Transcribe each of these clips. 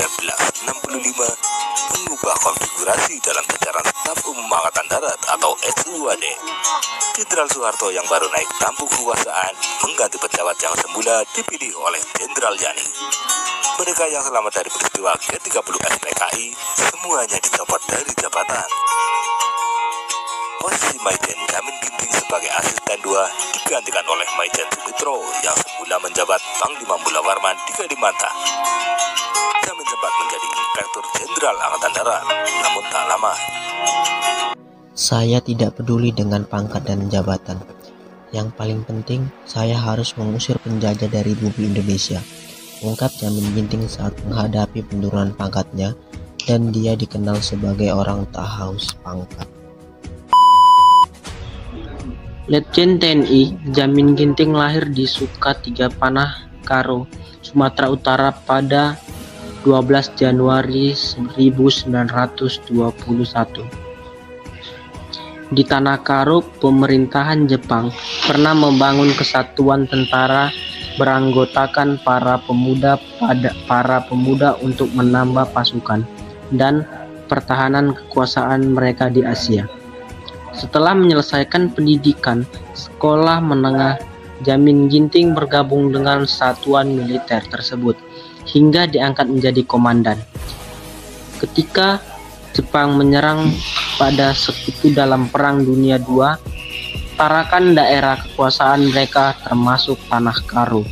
1965 mengubah konfigurasi dalam jajaran Staf Umum Angkatan Darat atau SUAD. Jenderal Soeharto yang baru naik tampuk kekuasaan mengganti pejabat yang semula dipilih oleh Jenderal Yani. Mereka yang selamat dari peristiwa G30 SPKI semuanya dicopot dari jabatan. Posisi Maijen Jamin Ginting sebagai asisten 2 digantikan oleh Maijen Sumitro yang semula menjabat Panglima Mula Warman di Kalimantan. Jamin sempat menjadi Inspektur Jenderal Angkatan Darat, namun tak lama. Saya tidak peduli dengan pangkat dan jabatan. Yang paling penting, saya harus mengusir penjajah dari bumi Indonesia, ungkap Jamin Ginting saat menghadapi penurunan pangkatnya, dan dia dikenal sebagai orang tak haus pangkat. Letjen TNI Jamin Ginting lahir di Sukatigapanah, Karo, Sumatera Utara pada 12 Januari 1921. Di tanah Karo, pemerintahan Jepang pernah membangun kesatuan tentara beranggotakan para pemuda untuk menambah pasukan dan pertahanan kekuasaan mereka di Asia. Setelah menyelesaikan pendidikan sekolah menengah, Jamin Ginting bergabung dengan satuan militer tersebut hingga diangkat menjadi komandan. Ketika Jepang menyerang pada sekutu dalam Perang Dunia II, tarakan daerah kekuasaan mereka termasuk tanah Karo.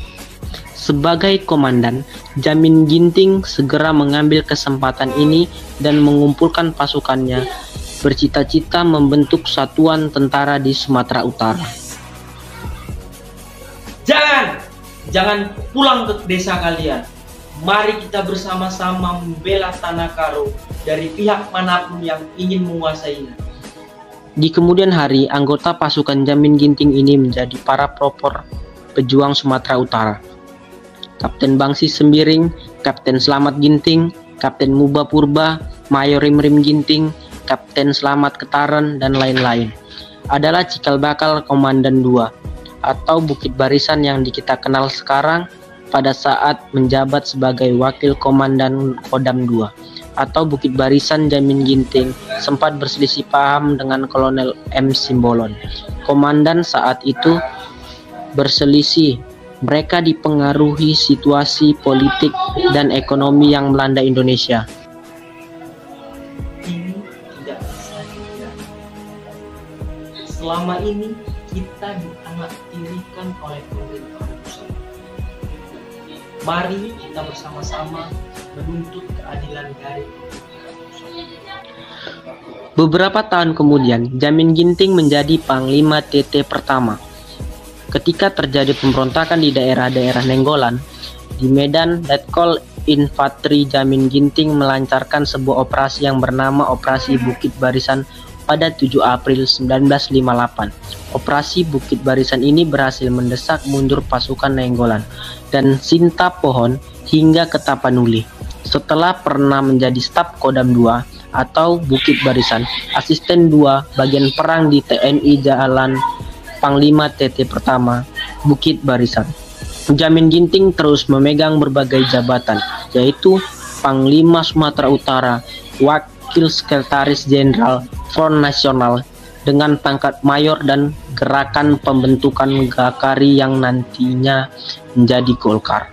Sebagai komandan, Jamin Ginting segera mengambil kesempatan ini dan mengumpulkan pasukannya, bercita-cita membentuk satuan tentara di Sumatera Utara. Jangan pulang ke desa kalian. Mari kita bersama-sama membela tanah Karo dari pihak manapun yang ingin menguasainya. Di kemudian hari, anggota pasukan Jamin Ginting ini menjadi para pelopor pejuang Sumatera Utara. Kapten Bangsi Sembiring, Kapten Slamet Ginting, Kapten Muba Purba, Mayor Rimrim Ginting, Kapten Slamet Ketaran, dan lain-lain adalah cikal bakal Komandan 2 atau Bukit Barisan yang kita kenal sekarang pada saat menjabat sebagai Wakil Komandan Kodam 2 atau Bukit Barisan. Jamin Ginting sempat berselisih paham dengan Kolonel M. Simbolon, komandan saat itu. Berselisih, mereka dipengaruhi situasi politik dan ekonomi yang melanda Indonesia. Selama ini kita dianaktirikan oleh pemerintah pusat. Mari kita bersama-sama menuntut keadilan dari pemerintah pusat. Beberapa tahun kemudian, Jamin Ginting menjadi Panglima TT pertama. Ketika terjadi pemberontakan di daerah-daerah Nenggolan, di Medan Letkol Infanteri Jamin Ginting melancarkan sebuah operasi yang bernama Operasi Bukit Barisan pada 7 April 1958. Operasi Bukit Barisan ini berhasil mendesak mundur pasukan Nenggolan dan Sintapohon hingga ke Tapanuli. Setelah pernah menjadi staf Kodam 2 atau Bukit Barisan, asisten 2 bagian perang di TNI Jalan Panglima TT pertama Bukit Barisan, Jamin Ginting terus memegang berbagai jabatan, yaitu Panglima Sumatera Utara, Wakil Sekretaris Jenderal Front Nasional dengan pangkat mayor, dan gerakan pembentukan Gakari yang nantinya menjadi Golkar.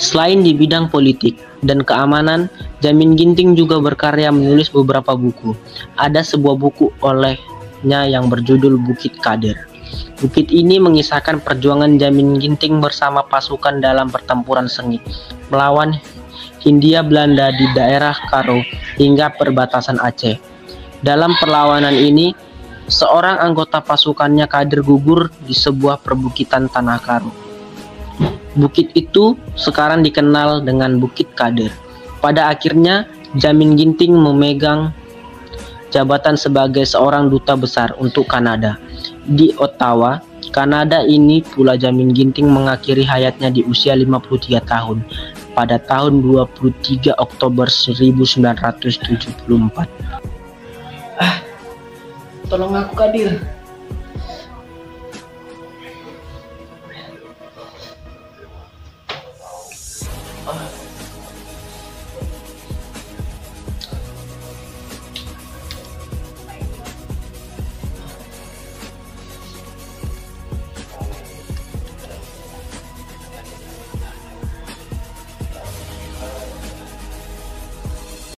Selain di bidang politik dan keamanan, Jamin Ginting juga berkarya menulis beberapa buku. Ada sebuah buku olehnya yang berjudul Bukit Kader. Bukit ini mengisahkan perjuangan Jamin Ginting bersama pasukan dalam pertempuran sengit melawan Hindia Belanda di daerah Karo hingga perbatasan Aceh. Dalam perlawanan ini, seorang anggota pasukannya Kader gugur di sebuah perbukitan tanah Karo. Bukit itu sekarang dikenal dengan Bukit Kader. Pada akhirnya, Jamin Ginting memegang jabatan sebagai seorang duta besar untuk Kanada di Ottawa, Kanada. Ini pula Jamin Ginting mengakhiri hayatnya di usia 53 tahun pada tahun 23 Oktober 1974. Tolong aku, Kadir.